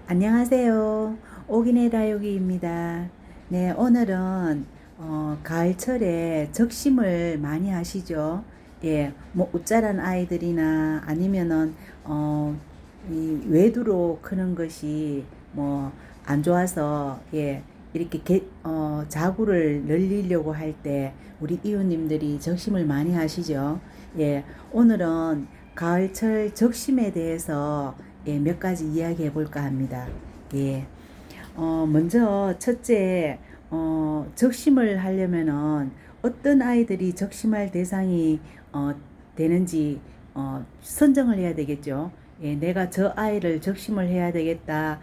안녕하세요. 오기네 다육이입니다. 네, 오늘은 가을철에 적심을 많이 하시죠. 예, 뭐 웃자란 아이들이나 아니면은 이 외두로 크는 것이 뭐 안 좋아서 이렇게 자구를 늘리려고 할 때 우리 이웃님들이 적심을 많이 하시죠. 예, 오늘은 가을철 적심에 대해서 몇 가지 이야기해 볼까 합니다. 예. 먼저 첫째, 적심을 하려면은 어떤 아이들이 적심할 대상이 되는지 선정을 해야 되겠죠. 예, 내가 저 아이를 적심을 해야 되겠다.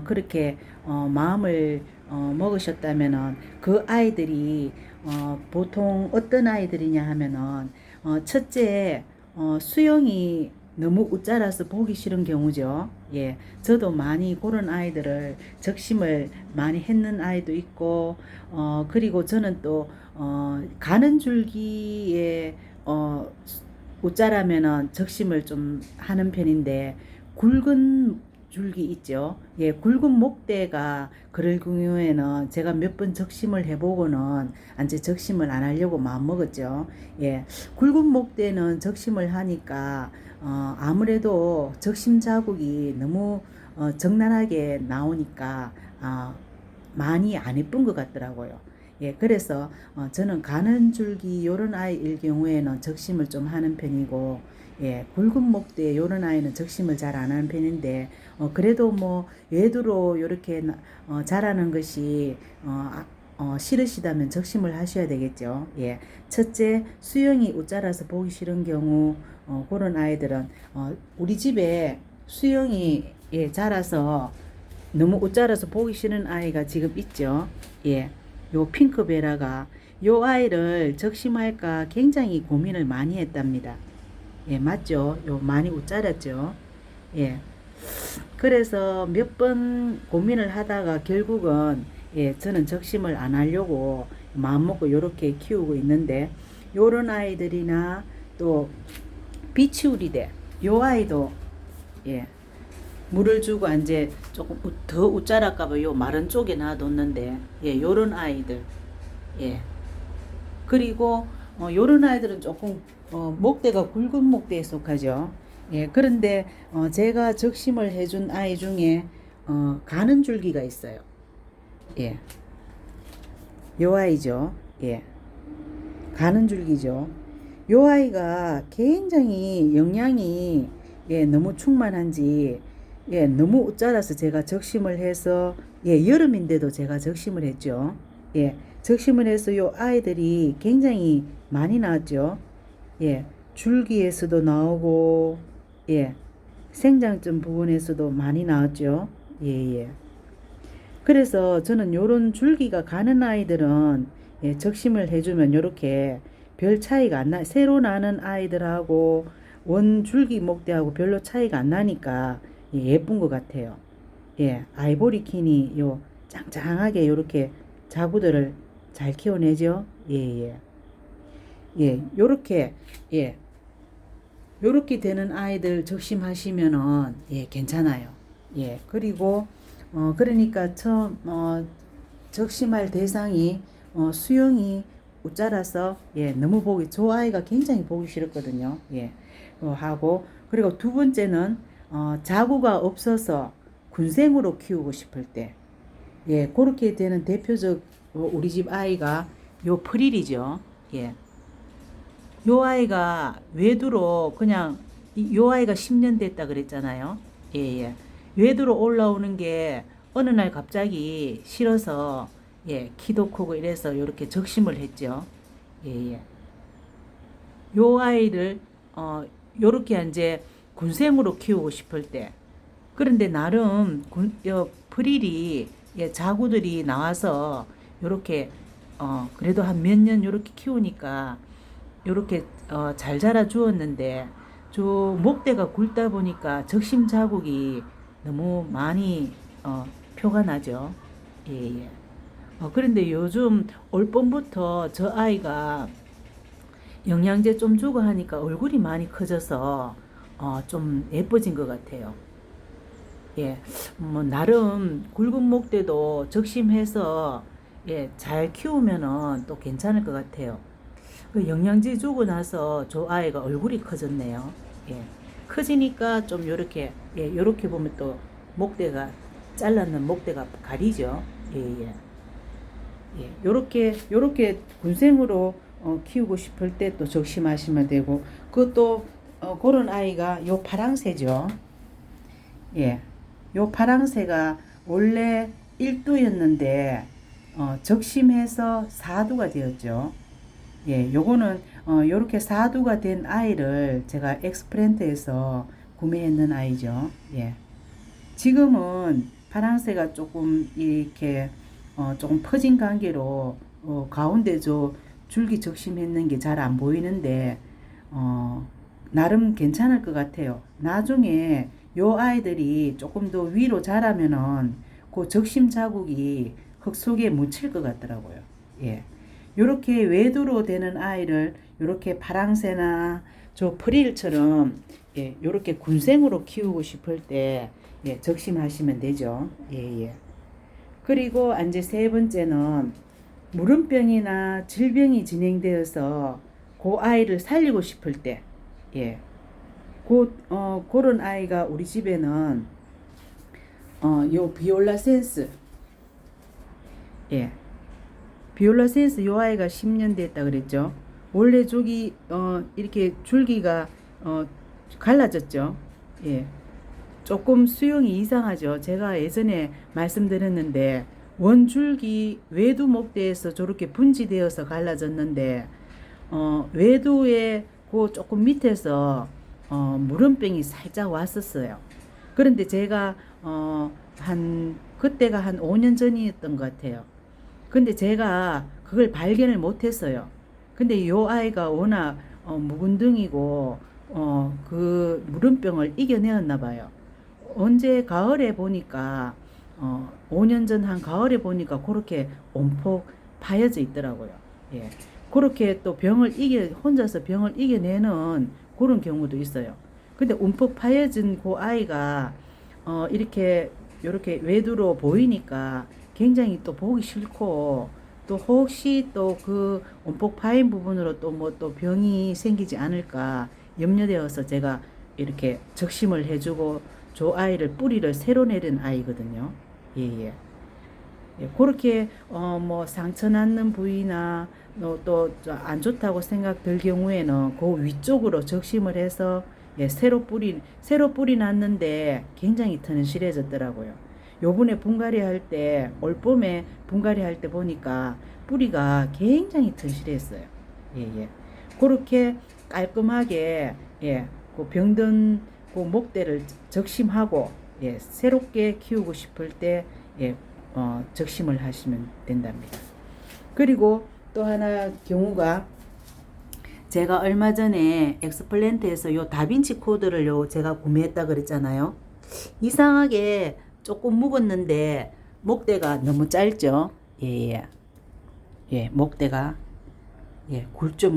그렇게 마음을 먹으셨다면은 그 아이들이 보통 어떤 아이들이냐 하면은 첫째, 수영이 너무 웃자라서 보기 싫은 경우죠. 예, 저도 많이 그런 아이들을 적심을 많이 했는 아이도 있고, 그리고 저는 또, 가는 줄기에, 웃자라면은 적심을 좀 하는 편인데, 굵은 줄기 있죠. 예, 굵은 목대가 그럴 경우에는 제가 몇 번 적심을 해보고는 이제 적심을 안 하려고 마음 먹었죠. 예, 굵은 목대는 적심을 하니까 아무래도 적심 자국이 너무 적나라하게 나오니까 많이 안 예쁜 것 같더라고요. 예, 그래서 저는 가는 줄기 요런 아이일 경우에는 적심을 좀 하는 편이고, 예, 굵은 목대 요런 아이는 적심을 잘 안 하는 편인데, 그래도 뭐 외두로 요렇게 자라는 것이 싫으시다면 적심을 하셔야 되겠죠. 예, 첫째, 수영이 웃자라서 보기 싫은 경우, 그런 아이들은 우리 집에 수영이 자라서 너무 웃자라서 보기 싫은 아이가 지금 있죠. 예, 요 핑크베라가 요 아이를 적심할까 굉장히 고민을 많이 했답니다. 예, 맞죠? 요 많이 웃자랐죠. 예, 그래서 몇 번 고민을 하다가 결국은 저는 적심을 안 하려고 마음먹고 요렇게 키우고 있는데, 요런 아이들이나 또 비치우리대 요 아이도 예, 물을 주고 이제 조금 더 웃자랄까봐 요 마른 쪽에 놔뒀는데, 예, 요런 아이들, 예, 그리고 요런 아이들은 조금 목대가 굵은 목대에 속하죠. 예, 그런데 제가 적심을 해준 아이 중에 가는 줄기가 있어요. 예, 요 아이죠. 예, 가는 줄기죠. 요 아이가 굉장히 영양이 너무 충만한지 너무 웃자라서 제가 적심을 해서 여름인데도 제가 적심을 했죠. 예, 적심을 해서 요 아이들이 굉장히 많이 나왔죠. 예, 줄기에서도 나오고 생장점 부분에서도 많이 나왔죠. 예, 예. 그래서 저는 요런 줄기가 가는 아이들은 적심을 해주면 요렇게 별 차이가 안 나, 새로 나는 아이들하고 원 줄기 목대하고 별로 차이가 안 나니까 예쁜 것 같아요. 예, 아이보리 킨이 요 짱짱하게 요렇게 자구들을 잘 키워내죠. 예, 예. 예, 요렇게, 예, 요렇게 되는 아이들 적심하시면은, 괜찮아요. 예, 그리고, 그러니까 처음, 적심할 대상이, 수영이 웃자라서, 너무 저 아이가 굉장히 보기 싫었거든요. 예, 하고, 그리고 두 번째는, 자구가 없어서 군생으로 키우고 싶을 때, 그렇게 되는 대표적, 우리 집 아이가 요 프릴이죠. 예. 요 아이가 외두로 그냥 요 아이가 10년 됐다 그랬잖아요. 예, 예. 외두로 올라오는 게 어느 날 갑자기 싫어서 키도 크고 이래서 요렇게 적심을 했죠. 예, 예. 요 아이를 요렇게 이제 군생으로 키우고 싶을 때, 그런데 나름 프릴이 자구들이 나와서 요렇게 그래도 한 몇 년 요렇게 키우니까 요렇게 잘 자라 주었는데, 저 목대가 굵다 보니까 적심 자국이 너무 많이 표가 나죠. 예, 예. 그런데 요즘 올 봄부터 저 아이가 영양제 좀 주고 하니까 얼굴이 많이 커져서 좀 예뻐진 것 같아요. 예, 뭐 나름 굵은 목대도 적심해서 예, 잘 키우면은 또 괜찮을 것 같아요. 그 영양제 주고 나서 저 아이가 얼굴이 커졌네요. 예, 커지니까 좀 요렇게 예, 요렇게 보면 또 목대가 잘랐는 목대가 가리죠. 예, 예. 예, 요렇게 군생으로 키우고 싶을 때 또 적심하시면 되고, 그것도 그런 아이가 요 파랑새죠. 예, 요 파랑새가 원래 1두였는데 적심해서 4두가 되었죠. 예, 요거는 요렇게 4두가 된 아이를 제가 엑스프랜트에서 구매했는 아이죠. 예. 지금은 파랑새가 조금 이렇게 조금 퍼진 관계로 가운데 저 줄기 적심했는 게 잘 안 보이는데 어, 나름 괜찮을 것 같아요. 나중에 요 아이들이 조금 더 위로 자라면은 그 적심 자국이 흙 속에 묻힐 것 같더라고요. 예. 요렇게 외두로 되는 아이를 요렇게 파랑새나 저 프릴처럼 예, 요렇게 군생으로 키우고 싶을 때 예, 적심하시면 되죠. 예, 예. 그리고 이제 세 번째는 물음병이나 질병이 진행되어서 그 아이를 살리고 싶을 때, 예, 그런 아이가 우리 집에는 요 비올라 센스, 예, 비올라 센스 요 아이가 10년 됐다 그랬죠. 원래 저기 이렇게 줄기가 갈라졌죠. 예, 조금 수영이 이상하죠. 제가 예전에 말씀드렸는데 원줄기 외두 목대에서 저렇게 분지되어서 갈라졌는데 외두에 그 조금 밑에서 물음병이 살짝 왔었어요. 그런데 제가 그때가 한 5년 전이었던 것 같아요. 근데 제가 그걸 발견을 못했어요. 근데 요 아이가 워낙 묵은둥이고 그 물음병을 이겨내었나 봐요. 언제 가을에 보니까 5년 전 한 가을에 보니까 그렇게 온폭 파여져 있더라고요. 예. 그렇게 또 혼자서 병을 이겨내는 그런 경우도 있어요. 근데 움푹 파여진 그 아이가 이렇게 외두로 보이니까 굉장히 또 보기 싫고, 또 혹시 또 그 움푹 파인 부분으로 또 뭐 또 병이 생기지 않을까 염려되어서 제가 이렇게 적심을 해주고 저 아이를 뿌리를 새로 내린 아이거든요. 예, 예. 예, 그렇게 뭐 상처 났는 부위나 또 안 좋다고 생각될 경우에는 그 위쪽으로 적심을 해서 예, 새로 뿌리 났는데 굉장히 튼실해졌더라고요. 요번에 분갈이 할 때, 올 봄에 분갈이 할 때 보니까 뿌리가 굉장히 튼실했어요. 예, 예. 그렇게 깔끔하게 예, 그 병든 그 목대를 적심하고 예, 새롭게 키우고 싶을 때 예, 적심을 하시면 된답니다. 그리고 또 하나 경우가, 제가 얼마 전에 엑스플랜트에서 요 다빈치 코드를 제가 구매했다 그랬잖아요. 이상하게 조금 묵었는데 목대가 너무 짧죠. 예, 예. 예, 목대가 굵죠.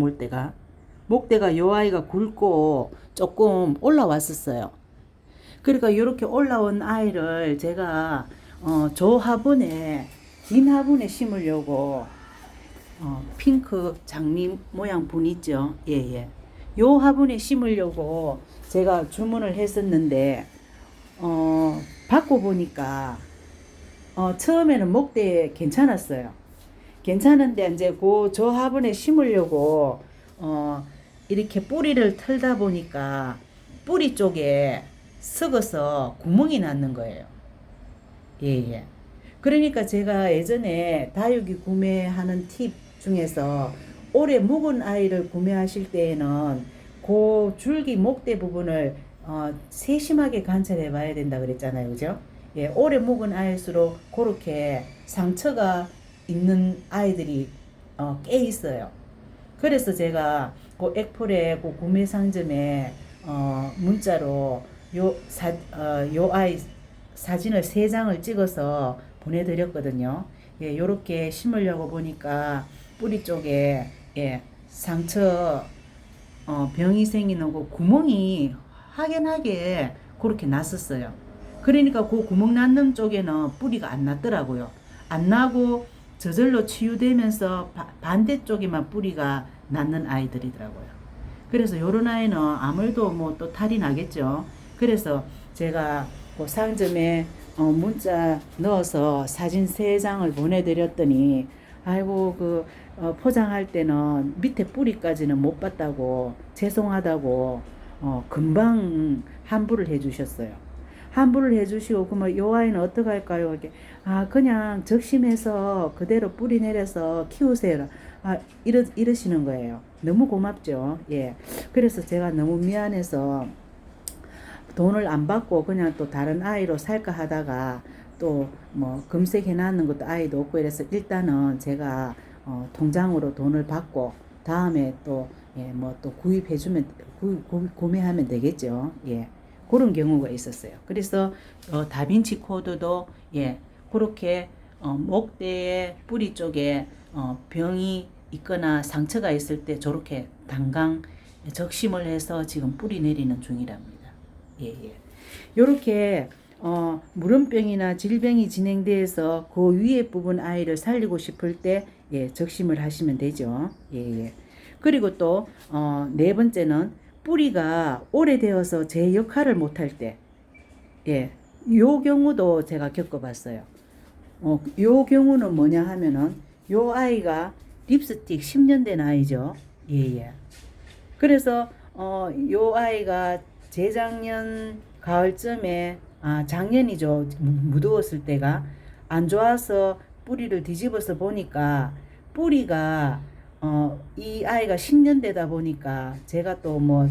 목대가 요 아이가 굵고 조금 올라왔었어요. 그러니까 이렇게 올라온 아이를 제가 저 화분에 긴 화분에 심으려고 핑크 장미 모양 분 있죠. 예예. 요 화분에 심으려고 제가 주문을 했었는데 받고 보니까 처음에는 목대 괜찮았어요. 괜찮은데 이제 저 화분에 심으려고 이렇게 뿌리를 털다 보니까 뿌리 쪽에 썩어서 구멍이 났는 거예요. 예예. 그러니까 제가 예전에 다육이 구매하는 팁 중에서 오래 묵은 아이를 구매하실 때에는 그 줄기 목대 부분을 세심하게 관찰해 봐야 된다 그랬잖아요. 그죠? 예, 오래 묵은 아이일수록 그렇게 상처가 있는 아이들이 꽤 있어요. 그래서 제가 그 엑플의 그 구매 상점에 문자로 요 아이 사진을 3장을 찍어서 보내드렸거든요. 예, 요렇게 심으려고 보니까 뿌리 쪽에 예, 상처 병이 생기는 그 구멍이 확연하게 그렇게 났었어요. 그러니까 그 구멍 났는 쪽에는 뿌리가 안 났더라고요. 안 나고 저절로 치유되면서 반대쪽에만 뿌리가 났는 아이들이더라고요. 그래서 요런 아이는 아무래도 뭐 또 탈이 나겠죠. 그래서 제가 그 상점에 문자 넣어서 사진 3장을 보내드렸더니 아이고 포장할 때는 밑에 뿌리까지는 못 봤다고 죄송하다고 금방 환불을 해주셨어요. 환불을 해주시고 그러면 요 아이는 어떻게 할까요? 이렇게 그냥 적심해서 그대로 뿌리 내려서 키우세요. 이러시는 거예요. 너무 고맙죠. 예. 그래서 제가 너무 미안해서 돈을 안 받고 그냥 또 다른 아이로 살까 하다가 또 뭐 검색해 놨는 것도 아이도 없고 이래서 일단은 제가 통장으로 돈을 받고 다음에 또 뭐 또 구입해 주면 구매하면 되겠죠. 예. 그런 경우가 있었어요. 그래서 다빈치 코드도 그렇게 목대의 뿌리 쪽에 병이 있거나 상처가 있을 때 저렇게 단강 적심을 해서 지금 뿌리 내리는 중이랍니다. 요렇게 물음병이나 질병이 진행돼서 그 위에 부분 아이를 살리고 싶을 때 적심을 하시면 되죠. 그리고 또 네 번째는 뿌리가 오래되어서 제 역할을 못할 때, 요 경우도 제가 겪어봤어요. 요 경우는 뭐냐 하면은 요 아이가 립스틱 10년 된 아이죠. 그래서 요 아이가 재작년 가을쯤에 작년이죠. 무더웠을 때가 안 좋아서 뿌리를 뒤집어서 보니까 뿌리가 이 아이가 10년 되다 보니까 제가 또 뭐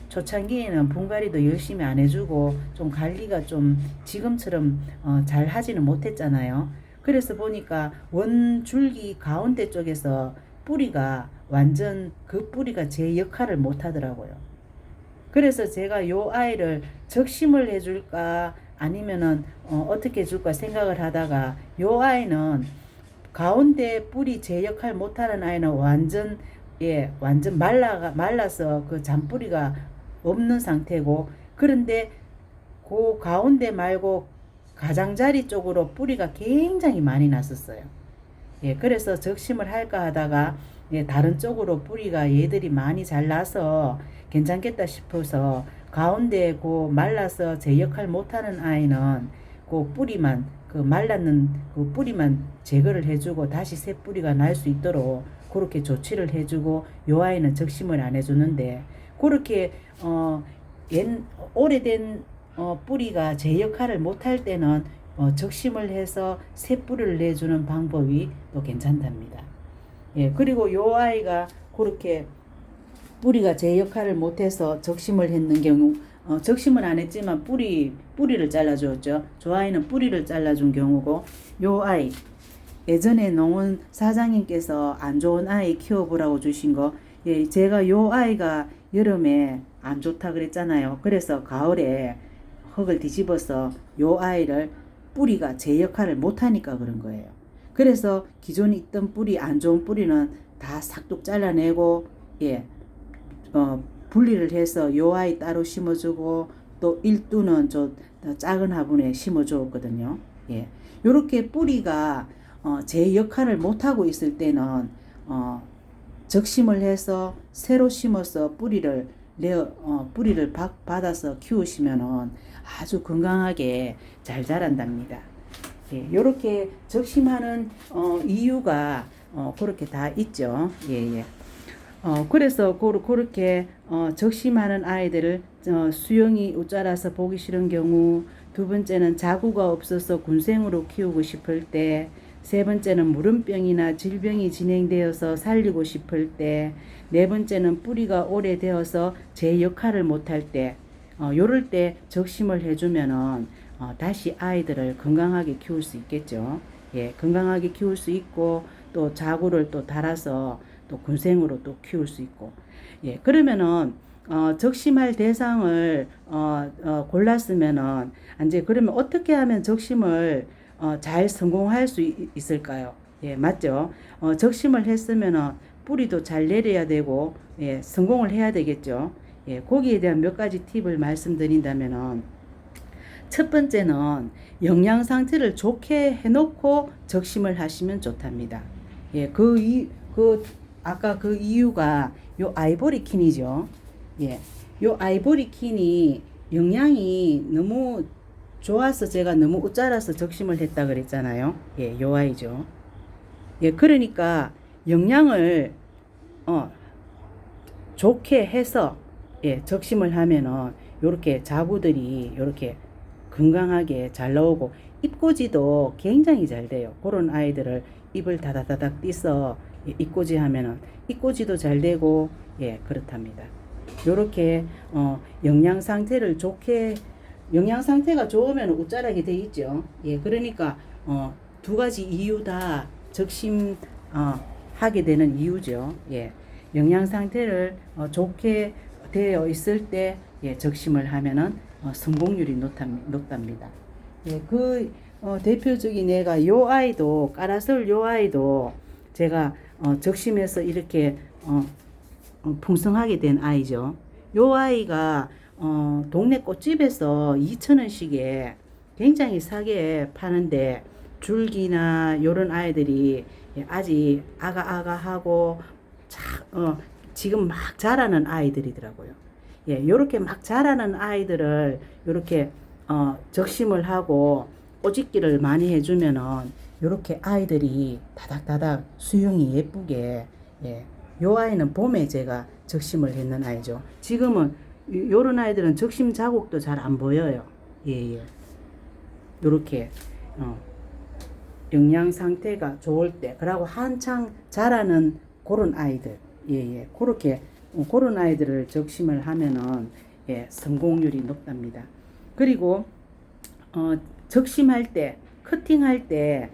초창기에는 분갈이도 열심히 안 해주고 좀 관리가 좀 지금처럼 잘 하지는 못했잖아요. 그래서 보니까 원 줄기 가운데 쪽에서 뿌리가 완전 그 뿌리가 제 역할을 못 하더라고요. 그래서 제가 요 아이를 적심을 해줄까 아니면은 어떻게 해줄까 생각을 하다가 요 아이는 가운데 뿌리 제 역할 못하는 아이는 완전 말라서 그 잔뿌리가 없는 상태고, 그런데 그 가운데 말고 가장자리 쪽으로 뿌리가 굉장히 많이 났었어요. 그래서 적심을 할까 하다가 다른 쪽으로 뿌리가 얘들이 많이 잘 나서 괜찮겠다 싶어서 가운데 그 말라서 제 역할 못하는 아이는 그 뿌리만 말랐는 그 뿌리만 제거를 해주고 다시 새 뿌리가 날 수 있도록 그렇게 조치를 해주고, 요 아이는 적심을 안 해주는데 그렇게 오래된 뿌리가 제 역할을 못할 때는 적심을 해서 새 뿌리를 내주는 방법이 또 괜찮답니다. 그리고 요 아이가 그렇게 뿌리가 제 역할을 못해서 적심을 했는 경우, 적심은 안 했지만 뿌리를 잘라주었죠. 저 아이는 뿌리를 잘라준 경우고, 요 아이 예전에 농원 사장님께서 안 좋은 아이 키워보라고 주신 거, 제가 요 아이가 여름에 안 좋다 그랬잖아요. 그래서 가을에 흙을 뒤집어서 요 아이를 뿌리가 제 역할을 못하니까 그런 거예요. 그래서 기존에 있던 뿌리, 안 좋은 뿌리는 다 싹둑 잘라내고 분리를 해서 요 아이 따로 심어주고, 또 일두는 저 작은 화분에 심어주었거든요. 요렇게 뿌리가 제 역할을 못하고 있을 때는 적심을 해서 새로 심어서 뿌리를 받아서 키우시면은 아주 건강하게 잘 자란답니다. 요렇게 적심하는 이유가 그렇게 다 있죠. 그래서 그렇게 적심하는 아이들을 수영이 우짜라서 보기 싫은 경우, 두 번째는 자구가 없어서 군생으로 키우고 싶을 때, 세 번째는 물음병이나 질병이 진행되어서 살리고 싶을 때, 네 번째는 뿌리가 오래되어서 제 역할을 못할 때, 요럴 때 적심을 해주면은 다시 아이들을 건강하게 키울 수 있겠죠. 건강하게 키울 수 있고, 또 자구를 또 달아서 또 군생으로 또 키울 수 있고. 그러면은 적심할 대상을 골랐으면은 이제 그러면 어떻게 하면 적심을 잘 성공할 수 있을까요? 맞죠? 적심을 했으면은 뿌리도 잘 내려야 되고, 성공을 해야 되겠죠. 거기에 대한 몇 가지 팁을 말씀드린다면은, 첫 번째는 영양 상태를 좋게 해놓고 적심을 하시면 좋답니다. 예, 아까 그 이유가 요 아이보리 킨이죠. 예, 요 아이보리 킨이 영양이 너무 좋아서 제가 너무 웃자라서 적심을 했다 그랬잖아요. 예, 요 아이죠. 예, 그러니까 영양을 좋게 해서 예, 적심을 하면은 요렇게 자구들이 요렇게 건강하게 잘 나오고 입꼬지도 굉장히 잘 돼요. 그런 아이들을 입을 다다다닥 띄서 예, 입꼬지 하면은 입꼬지도 잘 되고 예, 그렇답니다. 요렇게 영양 상태를 좋게 영양 상태가 좋으면 웃자라게 돼 있죠. 예, 그러니까 두 가지 이유 다 적심 하게 되는 이유죠. 예. 영양 상태를 좋게 되어 있을 때 예, 적심을 하면은 성공률이 높답니다. 예, 대표적인 애가 요 아이도 까라솔 요 아이도 제가 적심해서 이렇게 풍성하게 된 아이죠. 요 아이가 동네 꽃집에서 2,000원씩에 굉장히 싸게 파는데 줄기나 요런 아이들이 예, 아직 아가아가하고 지금 막 자라는 아이들이더라고요. 예, 요렇게 막 자라는 아이들을 요렇게 적심을 하고 꼬집기를 많이 해주면은 요렇게 아이들이 다닥다닥 수영이 예쁘게 예, 요 아이는 봄에 제가 적심을 했는 아이죠. 지금은 요런 아이들은 적심 자국도 잘 안 보여요. 예, 예. 요렇게 영양 상태가 좋을 때, 그러고 한창 자라는 그런 아이들, 예, 예, 그렇게 그런 아이들을 적심을 하면은 예, 성공률이 높답니다. 그리고 적심할 때, 커팅할 때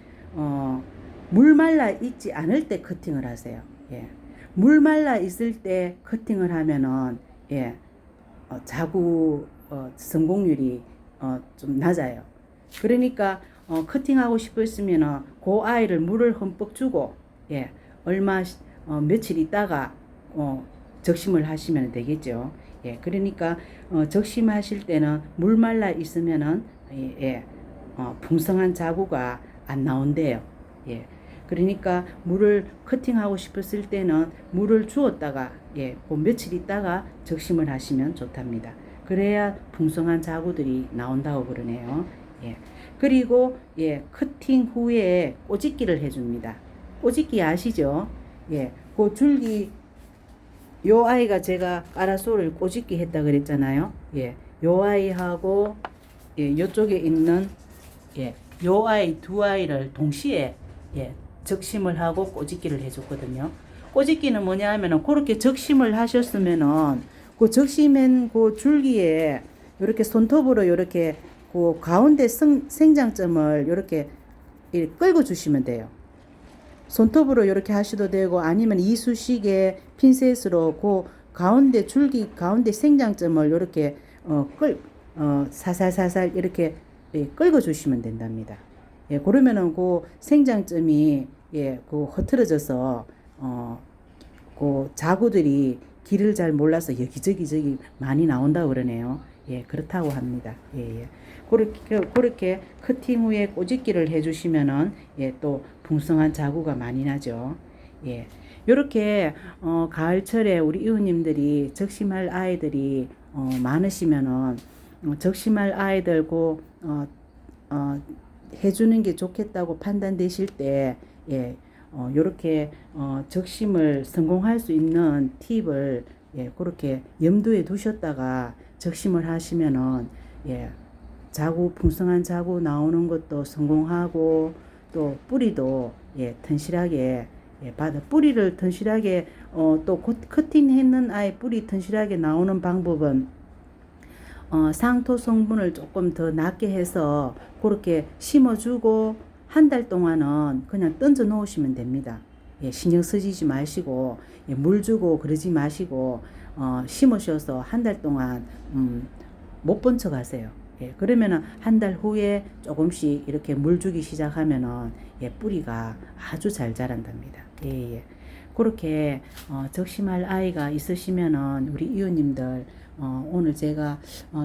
물 말라 있지 않을 때 커팅을 하세요. 예, 물 말라 있을 때 커팅을 하면은 예, 자구 성공률이 좀 낮아요. 그러니까 커팅하고 싶었으면 그 아이를 물을 흠뻑 주고 예, 며칠 있다가 적심을 하시면 되겠죠. 예, 그러니까 적심하실 때는 물 말라 있으면은 예, 풍성한 자구가 안 나온대요. 예, 그러니까 물을 커팅하고 싶었을 때는 물을 주었다가 예, 그 며칠 있다가 적심을 하시면 좋답니다. 그래야 풍성한 자구들이 나온다고 그러네요. 예. 그리고 예, 커팅 후에 꼬집기를 해줍니다. 꼬집기 아시죠? 예, 그 줄기 요 아이가 제가 까라솔을 꼬집기 했다 그랬잖아요. 예, 요 아이하고 예, 요쪽에 있는 예, 요 아이 두 아이를 동시에 예, 적심을 하고 꼬집기를 해줬거든요. 꼬집기는 뭐냐 하면은 그렇게 적심을 하셨으면은 그 적심한 그 줄기에 이렇게 손톱으로 이렇게 그 가운데 생장점을 이렇게 끌고 주시면 돼요. 손톱으로 이렇게 하셔도 되고 아니면 이쑤시개 핀셋으로 그 가운데 줄기 가운데 생장점을 이렇게 사살사살 이렇게 끌고 주시면 된답니다. 예, 그러면은 그 생장점이 예, 그 흐트러져서 그 자구들이 길을 잘 몰라서 여기저기 많이 나온다고 그러네요. 예, 그렇다고 합니다. 예, 예. 그렇게 커팅 후에 꼬집기를 해주시면은 예, 또 풍성한 자구가 많이 나죠. 예, 요렇게 가을철에 우리 이웃님들이 적심할 아이들이 많으시면은 적심할 아이들 해주는 게 좋겠다고 판단되실 때 예, 요렇게 적심을 성공할 수 있는 팁을 예, 그렇게 염두에 두셨다가 적심을 하시면은 예, 자구 풍성한 자구 나오는 것도 성공하고 또 뿌리도 예, 튼실하게 예, 뿌리를 튼실하게 또 커팅했는 아이 뿌리 튼실하게 나오는 방법은 상토 성분을 조금 더 낮게 해서 그렇게 심어주고 한 달 동안은 그냥 던져 놓으시면 됩니다. 예, 신경 쓰지 마시고 예, 물 주고 그러지 마시고 심으셔서 한 달 동안 못 본 척 하세요. 예, 그러면은 한 달 후에 조금씩 이렇게 물 주기 시작하면은 예, 뿌리가 아주 잘 자란답니다. 예, 예. 그렇게 적심할 아이가 있으시면은 우리 이웃님들 오늘 제가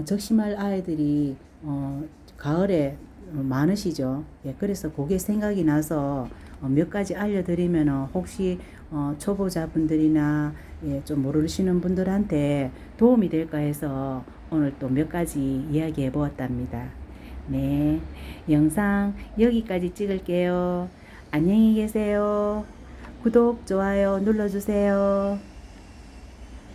적심할 아이들이 가을에 많으시죠. 예, 그래서 그게 생각이 나서 몇 가지 알려드리면은 혹시 초보자분들이나 예, 좀 모르시는 분들한테 도움이 될까 해서 오늘 또 몇 가지 이야기해 보았답니다. 네, 영상 여기까지 찍을게요. 안녕히 계세요. 구독, 좋아요 눌러주세요.